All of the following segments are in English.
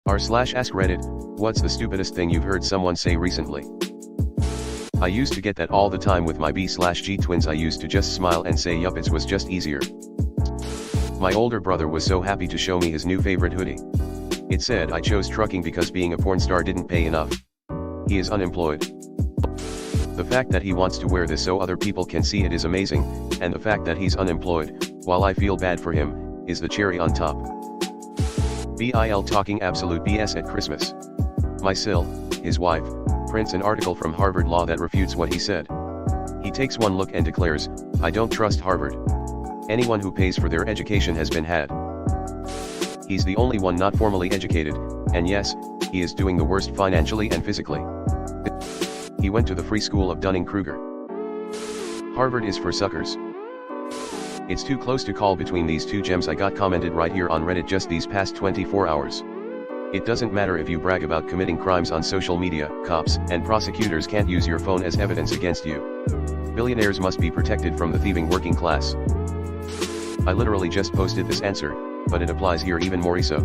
r/AskReddit, what's the stupidest thing you've heard someone say recently? I used to get that all the time with my B/G twins. I used to just smile and say yup, it was just easier. My older brother was so happy to show me his new favorite hoodie. It said I chose trucking because being a porn star didn't pay enough. He is unemployed. The fact that he wants to wear this so other people can see it is amazing, and the fact that he's unemployed, while I feel bad for him, is the cherry on top. Bil talking absolute BS at Christmas. My Sil, his wife, prints an article from Harvard Law that refutes what he said. He takes one look and declares, "I don't trust Harvard. Anyone who pays for their education has been had." He's the only one not formally educated, and yes, he is doing the worst financially and physically. He went to the free school of Dunning-Kruger. Harvard is for suckers. It's too close to call between these two gems. I got commented right here on Reddit just these past 24 hours. It doesn't matter if you brag about committing crimes on social media, cops and prosecutors can't use your phone as evidence against you. Billionaires must be protected from the thieving working class. I literally just posted this answer, but it applies here even more so.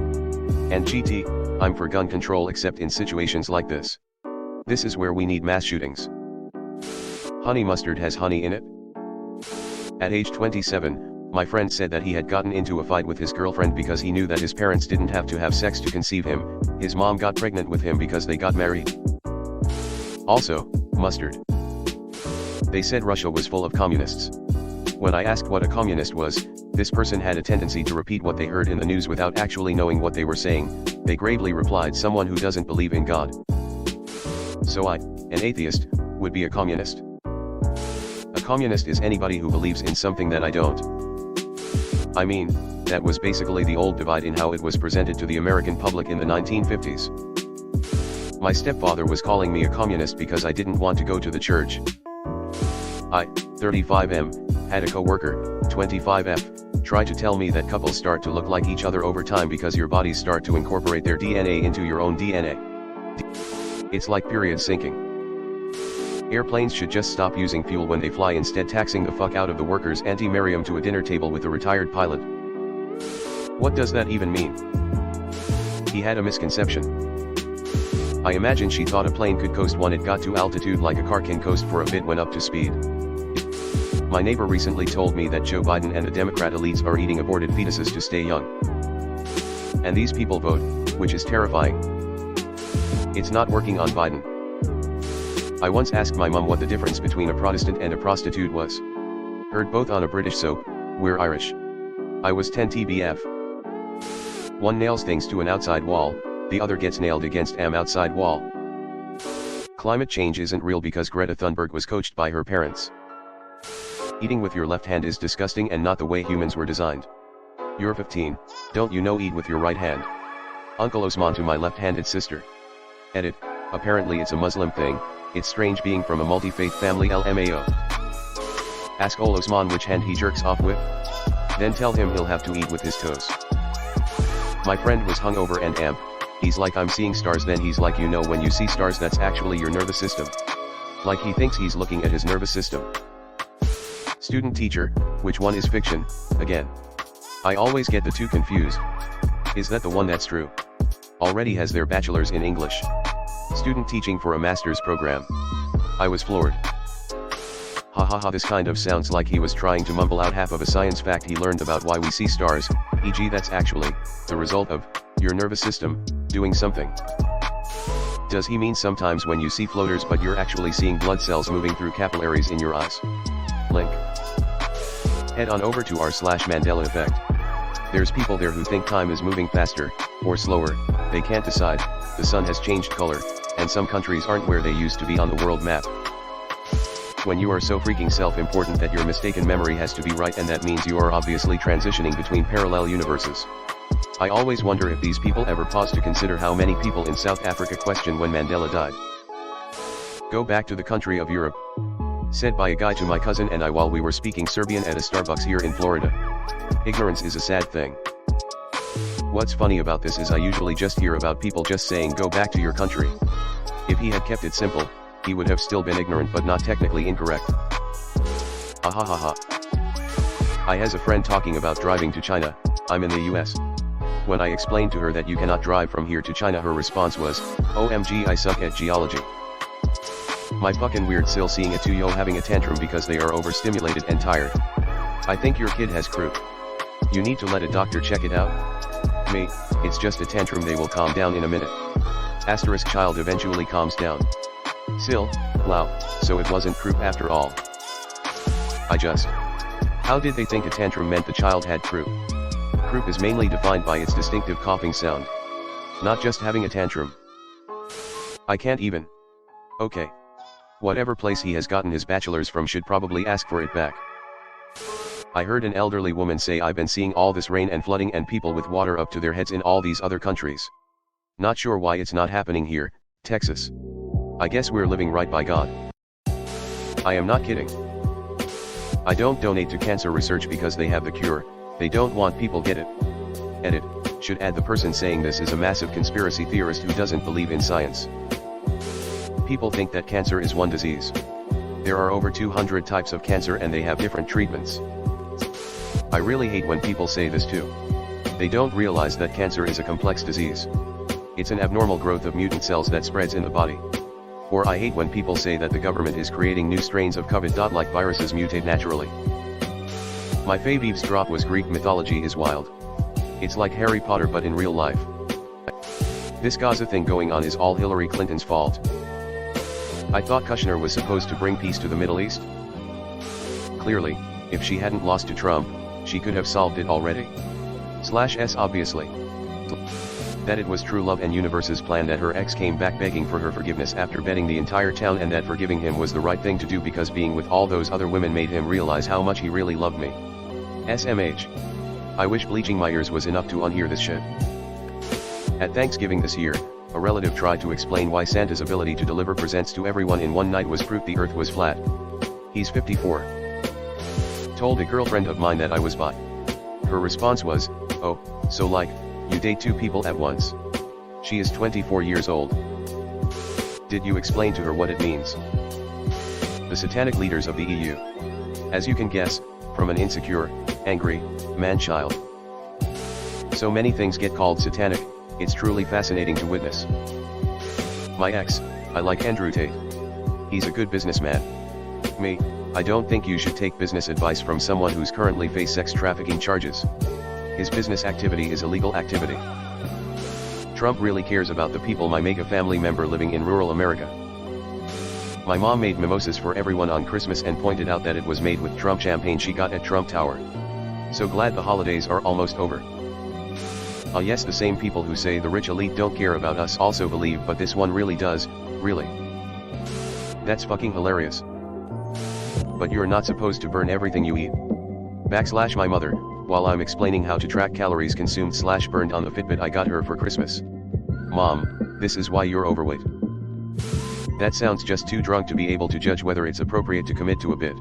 And GT, I'm for gun control except in situations like this. This is where we need mass shootings. Honey mustard has honey in it? At age 27, my friend said that he had gotten into a fight with his girlfriend because he knew that his parents didn't have to have sex to conceive him. His mom got pregnant with him because they got married. Also, mustard. They said Russia was full of communists. When I asked what a communist was, this person had a tendency to repeat what they heard in the news without actually knowing what they were saying. They gravely replied, "Someone who doesn't believe in God." So I, an atheist, would be a communist. A communist is anybody who believes in something that I don't. I mean, that was basically the old divide in how it was presented to the American public in the 1950s. My stepfather was calling me a communist because I didn't want to go to the church. I, 35M, had a coworker, 25F, try to tell me that couples start to look like each other over time because your bodies start to incorporate their DNA into your own DNA. It's like period syncing. Airplanes should just stop using fuel when they fly, instead taxing the fuck out of the workers. Marry him to a dinner table with a retired pilot. What does that even mean? He had a misconception. I imagine she thought a plane could coast when it got to altitude like a car can coast for a bit when up to speed. My neighbor recently told me that Joe Biden and the Democrat elites are eating aborted fetuses to stay young. And these people vote, which is terrifying. It's not working on Biden. I once asked my mum what the difference between a Protestant and a prostitute was. Heard both on a British soap, "We're Irish." I was 10 TBF. One nails things to an outside wall, the other gets nailed against an outside wall. Climate change isn't real because Greta Thunberg was coached by her parents. Eating with your left hand is disgusting and not the way humans were designed. You're 15, don't you know eat with your right hand? Uncle Osman to my left-handed sister. Edit, apparently it's a Muslim thing. It's strange being from a multi-faith family. LMAO. Ask ol Osman which hand he jerks off with. Then tell him he'll have to eat with his toes. My friend was hungover and amp. He's like, "I'm seeing stars." Then he's like, "You know when you see stars that's actually your nervous system." Like he thinks he's looking at his nervous system. Student teacher, which one is fiction? Again. I always get the two confused. Is that the one that's true? Already has their bachelor's in English. Student teaching for a master's program. I was floored. Ha ha ha, this kind of sounds like he was trying to mumble out half of a science fact he learned about why we see stars, e.g. that's actually the result of your nervous system doing something. Does he mean sometimes when you see floaters but you're actually seeing blood cells moving through capillaries in your eyes? Link. Head on over to r/Mandela effect. There's people there who think time is moving faster, or slower, they can't decide, the sun has changed color, and some countries aren't where they used to be on the world map. When you are so freaking self-important that your mistaken memory has to be right, and that means you are obviously transitioning between parallel universes. I always wonder if these people ever pause to consider how many people in South Africa questioned when Mandela died. Go back to the country of Europe. Said by a guy to my cousin and I while we were speaking Serbian at a Starbucks here in Florida. Ignorance is a sad thing. What's funny about this is I usually just hear about people just saying go back to your country. If he had kept it simple, he would have still been ignorant but not technically incorrect. Ahahaha. I has a friend talking about driving to China. I'm in the US. When I explained to her that you cannot drive from here to China, her response was, OMG, I suck at geology. My fucking weird still seeing a 2-yo having a tantrum because they are overstimulated and tired. I think your kid has croup. You need to let a doctor check it out. Me, it's just a tantrum, they will calm down in a minute. Asterisk child eventually calms down. Still, wow, so it wasn't croup after all. How did they think a tantrum meant the child had croup? Croup is mainly defined by its distinctive coughing sound. Not just having a tantrum. I can't even. Okay. Whatever place he has gotten his bachelor's from should probably ask for it back. I heard an elderly woman say, I've been seeing all this rain and flooding and people with water up to their heads in all these other countries. Not sure why it's not happening here, Texas. I guess we're living right by God. I am not kidding. I don't donate to cancer research because they have the cure, they don't want people get it. Edit, should add the person saying this is a massive conspiracy theorist who doesn't believe in science. People think that cancer is one disease. There are over 200 types of cancer and they have different treatments. I really hate when people say this too. They don't realize that cancer is a complex disease. It's an abnormal growth of mutant cells that spreads in the body. Or I hate when people say that the government is creating new strains of COVID. Like viruses mutate naturally. My fave eavesdrop was Greek mythology is wild. It's like Harry Potter but in real life. This Gaza thing going on is all Hillary Clinton's fault. I thought Kushner was supposed to bring peace to the Middle East. Clearly, if she hadn't lost to Trump, she could have solved it already. /S obviously. That it was true love and universe's plan that her ex came back begging for her forgiveness after betting the entire town, and that forgiving him was the right thing to do because being with all those other women made him realize how much he really loved me. SMH. I wish bleaching my ears was enough to unhear this shit. At Thanksgiving this year, a relative tried to explain why Santa's ability to deliver presents to everyone in one night was proof the earth was flat. He's 54. Told a girlfriend of mine that I was bi. Her response was, oh, so like, you date two people at once. She is 24 years old. Did you explain to her what it means? The satanic leaders of the EU. As you can guess, from an insecure, angry, man-child. So many things get called satanic, it's truly fascinating to witness. My ex, I like Andrew Tate. He's a good businessman. Me, I don't think you should take business advice from someone who's currently face sex trafficking charges. His business activity is illegal activity. Trump really cares about the people. My mega family member living in rural America. My mom made mimosas for everyone on Christmas and pointed out that it was made with Trump champagne she got at Trump Tower. So glad the holidays are almost over. Ah yes, the same people who say the rich elite don't care about us also believe, but this one really does, really. That's fucking hilarious. But you're not supposed to burn everything you eat. / my mother, while I'm explaining how to track calories consumed / burned on the Fitbit I got her for Christmas. Mom, this is why you're overweight. That sounds just too drunk to be able to judge whether it's appropriate to commit to a bit.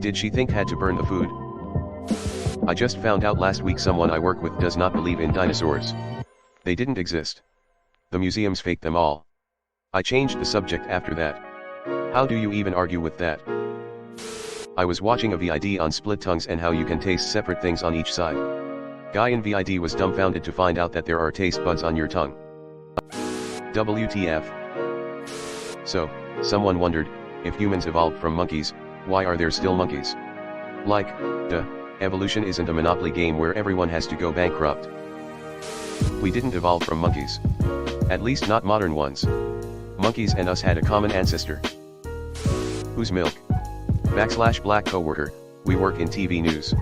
Did she think had to burn the food? I just found out last week someone I work with does not believe in dinosaurs. They didn't exist. The museums faked them all. I changed the subject after that. How do you even argue with that? I was watching a VID on split tongues and how you can taste separate things on each side. Guy in VID was dumbfounded to find out that there are taste buds on your tongue. WTF. So, someone wondered, if humans evolved from monkeys, why are there still monkeys? Like, duh, evolution isn't a Monopoly game where everyone has to go bankrupt. We didn't evolve from monkeys. At least not modern ones. Monkeys and us had a common ancestor. Whose milk? / black coworker, we work in TV news.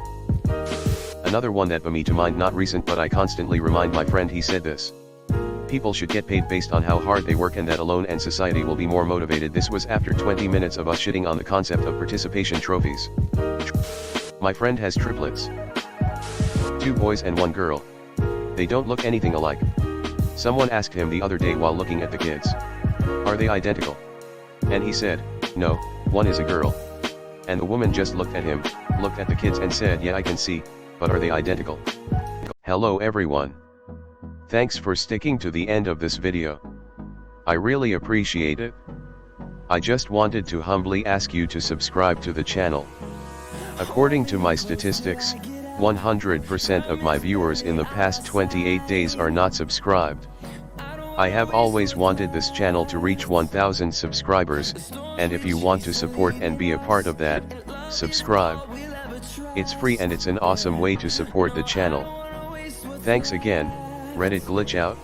Another one that me to mind, not recent, but I constantly remind my friend, he said this. People should get paid based on how hard they work, and that alone and society will be more motivated. This was after 20 minutes of us shitting on the concept of participation trophies. My friend has triplets. 2 boys and 1 girl. They don't look anything alike. Someone asked him the other day while looking at the kids. Are they identical? And he said, no, one is a girl. And the woman just looked at him, looked at the kids and said, yeah, I can see, but are they identical? Hello everyone. Thanks for sticking to the end of this video. I really appreciate it. I just wanted to humbly ask you to subscribe to the channel. According to my statistics, 100% of my viewers in the past 28 days are not subscribed. I have always wanted this channel to reach 1000 subscribers, and if you want to support and be a part of that, subscribe. It's free and it's an awesome way to support the channel. Thanks again. Reddit glitch out.